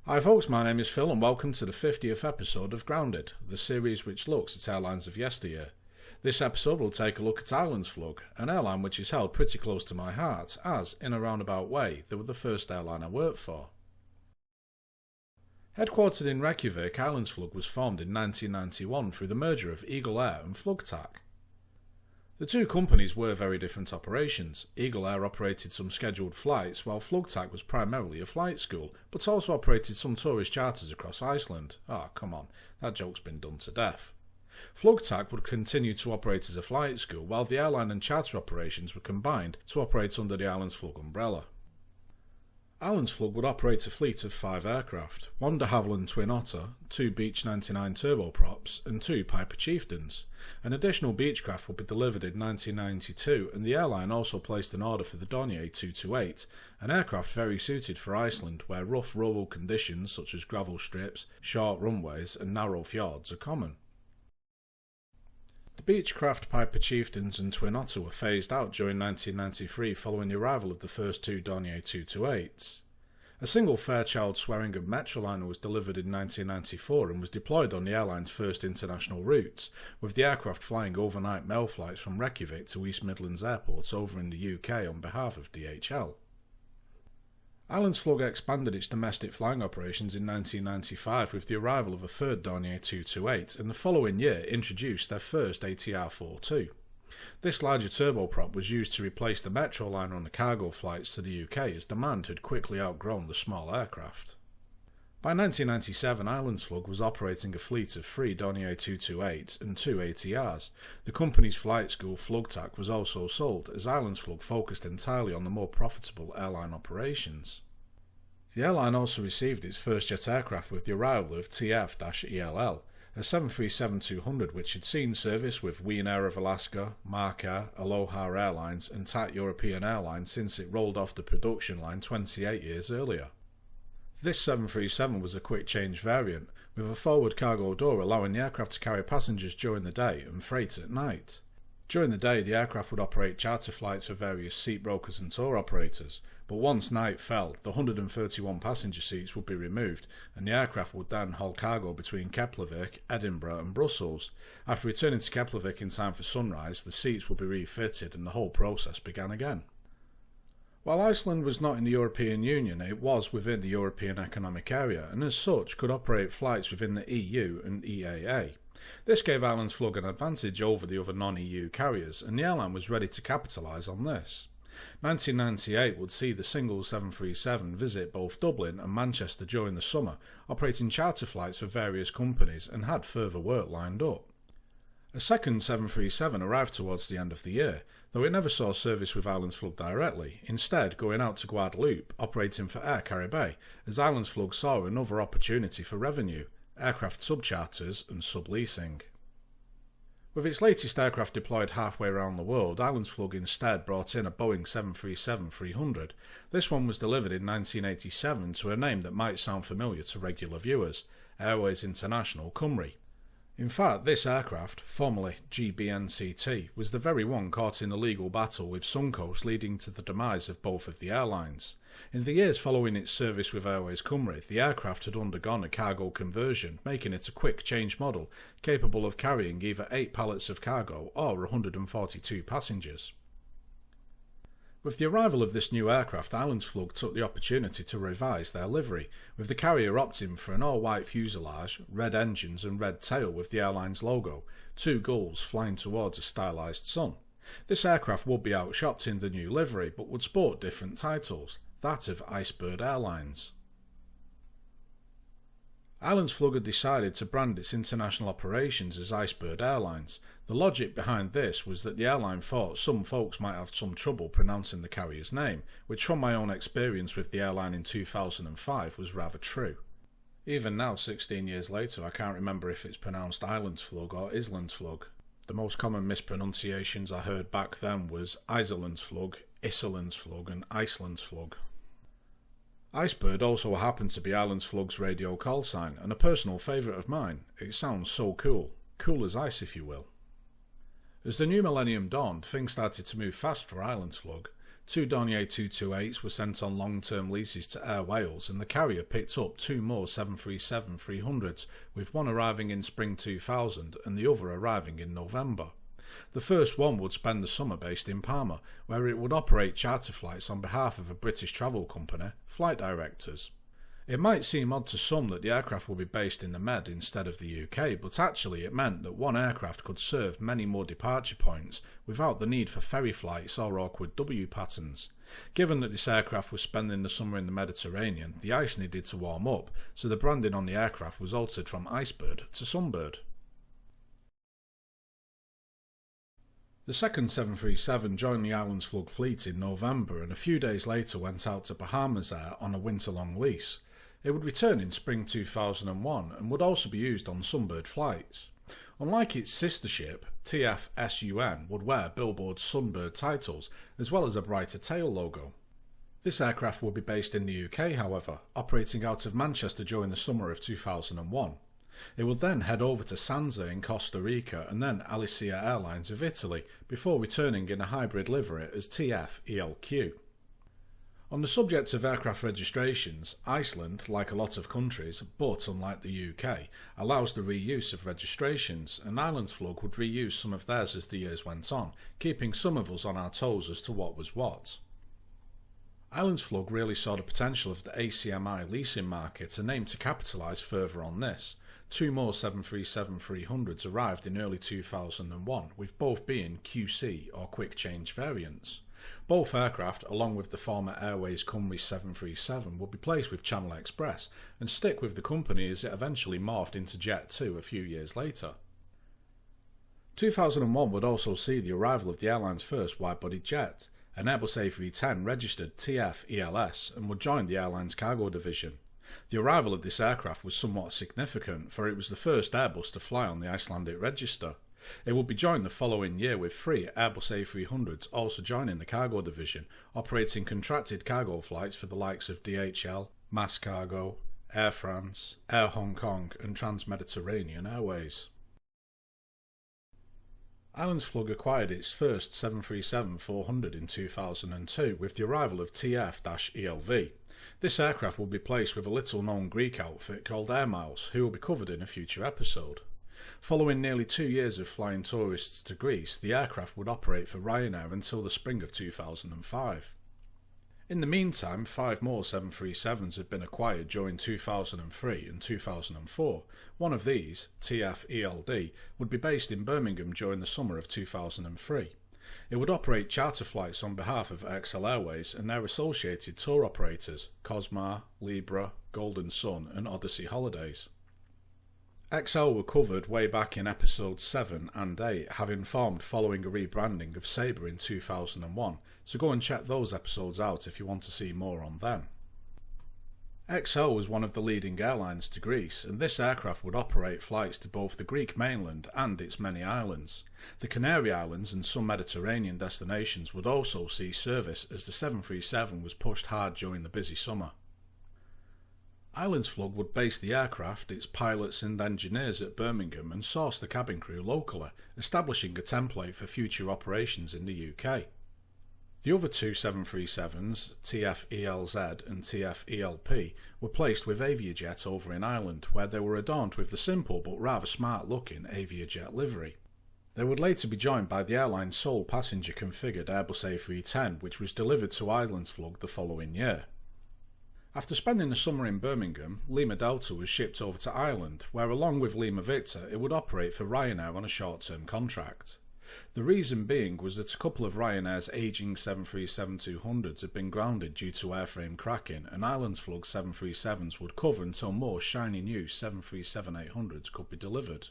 Hi folks, my name is Phil and welcome to the 50th episode of Grounded, the series which looks at airlines of yesteryear. This episode will take a look at Islandsflug, an airline which is held pretty close to my heart, as, in a roundabout way, they were the first airline I worked for. Headquartered in Reykjavik, Islandsflug was formed in 1991 through the merger of Eagle Air and Flugtak. The two companies were very different operations. Eagle Air operated some scheduled flights, while Flugtak was primarily a flight school, but also operated some tourist charters across Iceland. Come on, that joke's been done to death. Flugtak would continue to operate as a flight school, while the airline and charter operations were combined to operate under the Islandsflug umbrella. Islandsflug would operate a fleet of 5 aircraft, 1 de Havilland Twin Otter, 2 Beech 99 turboprops and 2 Piper Chieftains. An additional Beechcraft would be delivered in 1992, and the airline also placed an order for the Dornier 228, an aircraft very suited for Iceland where rough rural conditions such as gravel strips, short runways and narrow fjords are common. The Beechcraft, Piper Chieftains and Twin Otter were phased out during 1993 following the arrival of the first 2 Dornier 228s. A single Fairchild Swearingen Metroliner was delivered in 1994 and was deployed on the airline's first international routes, with the aircraft flying overnight mail flights from Reykjavik to East Midlands Airport over in the UK on behalf of DHL. Islandsflug expanded its domestic flying operations in 1995 with the arrival of a third Dornier 228 and the following year introduced their first ATR-42. This larger turboprop was used to replace the Metroliner on the cargo flights to the UK as demand had quickly outgrown the small aircraft. By 1997, Islandsflug was operating a fleet of 3 Dornier 228s and 2 ATRs. The company's flight school Flugtak was also sold, as Islandsflug focused entirely on the more profitable airline operations. The airline also received its first jet aircraft with the arrival of TF-ELL, a 737-200 which had seen service with Ryanair of Alaska, Marker, Aloha Airlines and TAT European Airlines since it rolled off the production line 28 years earlier. This 737 was a quick change variant, with a forward cargo door allowing the aircraft to carry passengers during the day and freight at night. During the day, the aircraft would operate charter flights for various seat brokers and tour operators, but once night fell, the 131 passenger seats would be removed, and the aircraft would then haul cargo between Keflavik, Edinburgh and Brussels. After returning to Keflavik in time for sunrise, the seats would be refitted and the whole process began again. While Iceland was not in the European Union, it was within the European Economic Area and as such could operate flights within the EU and EAA. This gave Islandsflug an advantage over the other non-EU carriers, and the airline was ready to capitalise on this. 1998 would see the single 737 visit both Dublin and Manchester during the summer, operating charter flights for various companies and had further work lined up. A second 737 arrived towards the end of the year, though it never saw service with Islandsflug directly, instead going out to Guadeloupe, operating for Air Caribe, as Islandsflug saw another opportunity for revenue, aircraft subcharters and sub-leasing. With its latest aircraft deployed halfway around the world, Islandsflug instead brought in a Boeing 737-300. This one was delivered in 1987 to a name that might sound familiar to regular viewers, Airways International Cymru. In fact, this aircraft, formerly GBNCT, was the very one caught in a legal battle with Suncoast leading to the demise of both of the airlines. In the years following its service with Airways-Cymru, the aircraft had undergone a cargo conversion, making it a quick change model, capable of carrying either 8 pallets of cargo or 142 passengers. With the arrival of this new aircraft, Islandsflug took the opportunity to revise their livery, with the carrier opting for an all-white fuselage, red engines and red tail with the airline's logo, 2 gulls flying towards a stylised sun. This aircraft would be outshopped in the new livery, but would sport different titles, that of Icebird Airlines. Islandsflug had decided to brand its international operations as Icebird Airlines. The logic behind this was that the airline thought some folks might have some trouble pronouncing the carrier's name, which from my own experience with the airline in 2005 was rather true. Even now, 16 years later, I can't remember if it's pronounced Islandsflug or Islandsflug. The most common mispronunciations I heard back then was Islandsflug, Islandsflug and Icelandsflug. Icebird also happened to be Islandsflug's radio call sign, and a personal favourite of mine. It sounds so cool. Cool as ice, if you will. As the new millennium dawned, things started to move fast for Islandsflug. Two Dornier 228s were sent on long-term leases to Air Wales, and the carrier picked up two more 737-300s, with one arriving in spring 2000 and the other arriving in November. The first one would spend the summer based in Palma, where it would operate charter flights on behalf of a British travel company, Flight Directors. It might seem odd to some that the aircraft would be based in the Med instead of the UK, but actually it meant that one aircraft could serve many more departure points without the need for ferry flights or awkward W patterns. Given that this aircraft was spending the summer in the Mediterranean, the ice needed to warm up, so the branding on the aircraft was altered from Icebird to Sunbird. The second 737 joined the Islandsflug fleet in November, and a few days later went out to Bahamas Air on a winter-long lease. It would return in spring 2001 and would also be used on Sunbird flights. Unlike its sister ship, TF-SUN would wear billboard Sunbird titles as well as a brighter tail logo. This aircraft would be based in the UK, however, operating out of Manchester during the summer of 2001. It would then head over to Sanza in Costa Rica and then Air Airlines of Italy before returning in a hybrid livery as TF-ELQ. On the subject of aircraft registrations, Iceland, like a lot of countries, but unlike the UK, allows the reuse of registrations, and Islandsflug would reuse some of theirs as the years went on, keeping some of us on our toes as to what was what. Islandsflug really saw the potential of the ACMI leasing market and aimed to capitalise further on this. Two more 737-300s arrived in early 2001, with both being QC or quick change variants. Both aircraft, along with the former Airways-Cymru 737, would be placed with Channel Express and stick with the company as it eventually morphed into Jet 2 a few years later. 2001 would also see the arrival of the airline's first wide-body jet, an Airbus A310 registered TF-ELS, and would join the airline's cargo division. The arrival of this aircraft was somewhat significant, for it was the first Airbus to fly on the Icelandic register. It would be joined the following year with three Airbus A300s also joining the cargo division, operating contracted cargo flights for the likes of DHL, Mass Cargo, Air France, Air Hong Kong and Trans-Mediterranean Airways. Islandsflug acquired its first 737-400 in 2002 with the arrival of TF-ELV. This aircraft will be placed with a little-known Greek outfit called Air Miles, who will be covered in a future episode. Following nearly 2 years of flying tourists to Greece, the aircraft would operate for Ryanair until the spring of 2005. In the meantime, 5 more 737s had been acquired during 2003 and 2004. One of these, TF-ELD, would be based in Birmingham during the summer of 2003. It would operate charter flights on behalf of Excel Airways and their associated tour operators, Cosmar, Libra, Golden Sun and Odyssey Holidays. XL were covered way back in episodes 7 and 8, having formed following a rebranding of Sabre in 2001, so go and check those episodes out if you want to see more on them. XL was one of the leading airlines to Greece, and this aircraft would operate flights to both the Greek mainland and its many islands. The Canary Islands and some Mediterranean destinations would also see service as the 737 was pushed hard during the busy summer. Islandsflug would base the aircraft, its pilots and engineers at Birmingham and source the cabin crew locally, establishing a template for future operations in the UK. The other two 737s, TF-ELZ and TF-ELP, were placed with Aviajet over in Ireland, where they were adorned with the simple but rather smart-looking Aviajet livery. They would later be joined by the airline's sole passenger-configured Airbus A310, which was delivered to Islandsflug the following year. After spending the summer in Birmingham, Lima Delta was shipped over to Ireland, where along with Lima Victor it would operate for Ryanair on a short-term contract. The reason being was that a couple of Ryanair's ageing 737-200s had been grounded due to airframe cracking, and Islandsflug 737s would cover until more shiny new 737-800s could be delivered.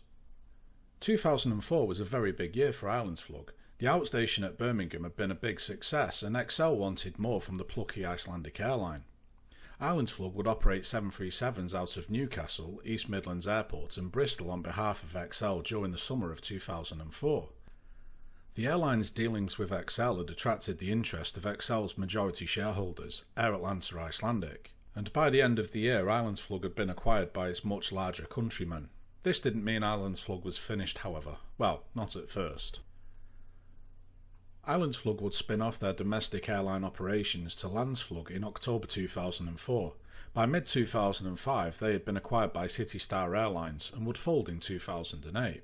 2004 was a very big year for Islandsflug. The outstation at Birmingham had been a big success, and XL wanted more from the plucky Icelandic airline. Islandsflug would operate 737s out of Newcastle, East Midlands Airport and Bristol on behalf of XL during the summer of 2004. The airline's dealings with XL had attracted the interest of XL's majority shareholders, Air Atlanta Icelandic, and by the end of the year Islandsflug had been acquired by its much larger countrymen. This didn't mean Islandsflug was finished, however. Well, not at first. Islandsflug would spin off their domestic airline operations to Landsflug in October 2004. By mid-2005 they had been acquired by City Star Airlines and would fold in 2008.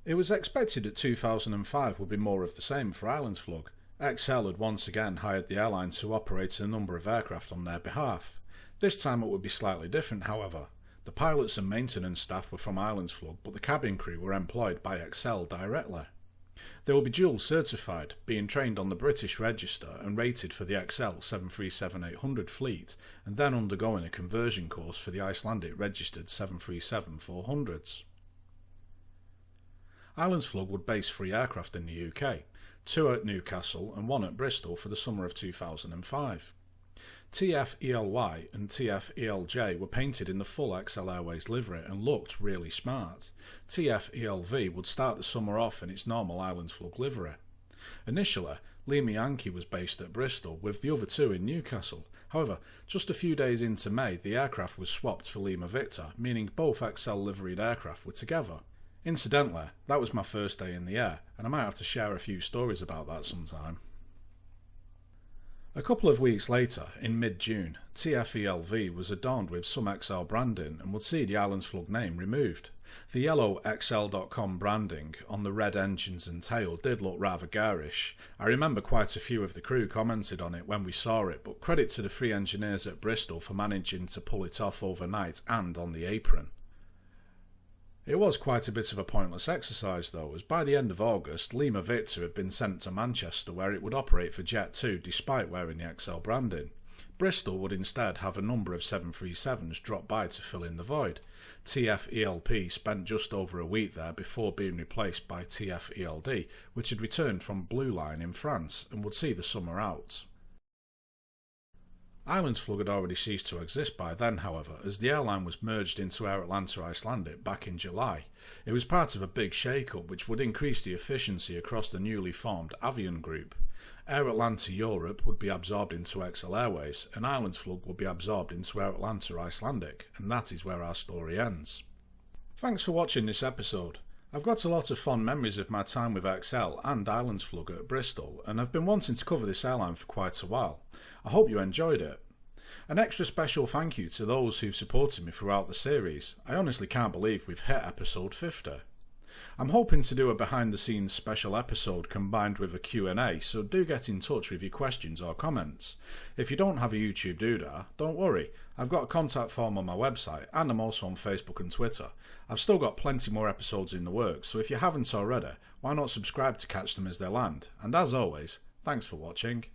It was expected that 2005 would be more of the same for Islandsflug. Excel had once again hired the airline to operate a number of aircraft on their behalf. This time it would be slightly different, however. The pilots and maintenance staff were from Islandsflug, but the cabin crew were employed by Excel directly. They will be dual certified, being trained on the British Register and rated for the Excel 737-800 fleet, and then undergoing a conversion course for the Icelandic registered 737-400s. Islandsflug would base 3 aircraft in the UK, 2 at Newcastle and 1 at Bristol for the summer of 2005. TF-ELY and TF-ELJ were painted in the full Excel Airways livery and looked really smart. TF-ELV would start the summer off in its normal Islandsflug livery. Initially, Lima Yankee was based at Bristol, with the other 2 in Newcastle. However, just a few days into May, the aircraft was swapped for Lima Victor, meaning both Excel liveried aircraft were together. Incidentally, that was my first day in the air, and I might have to share a few stories about that sometime. A couple of weeks later, in mid-June, TF-ELV was adorned with some XL branding and would see the Islandsflug name removed. The yellow XL.com branding on the red engines and tail did look rather garish. I remember quite a few of the crew commented on it when we saw it, but credit to the 3 engineers at Bristol for managing to pull it off overnight and on the apron. It was quite a bit of a pointless exercise though, as by the end of August, Lima Victor had been sent to Manchester where it would operate for Jet2 despite wearing the XL branding. Bristol would instead have a number of 737s drop by to fill in the void. TF-ELP spent just over a week there before being replaced by TF-ELD, which had returned from Blueline in France and would see the summer out. Islandsflug had already ceased to exist by then, however, as the airline was merged into Air Atlanta Icelandic back in July. It was part of a big shake-up which would increase the efficiency across the newly formed Avion group. Air Atlanta Europe would be absorbed into Excel Airways, and Islandsflug would be absorbed into Air Atlanta Icelandic, and that is where our story ends. Thanks for watching this episode. I've got a lot of fond memories of my time with Excel and Islandsflug at Bristol, and I've been wanting to cover this airline for quite a while. I hope you enjoyed it. An extra special thank you to those who've supported me throughout the series. I honestly can't believe we've hit episode 50. I'm hoping to do a behind the scenes special episode combined with a Q&A, so do get in touch with your questions or comments. If you don't have a YouTube doodah, don't worry, I've got a contact form on my website and I'm also on Facebook and Twitter. I've still got plenty more episodes in the works, so if you haven't already, why not subscribe to catch them as they land? And as always, thanks for watching.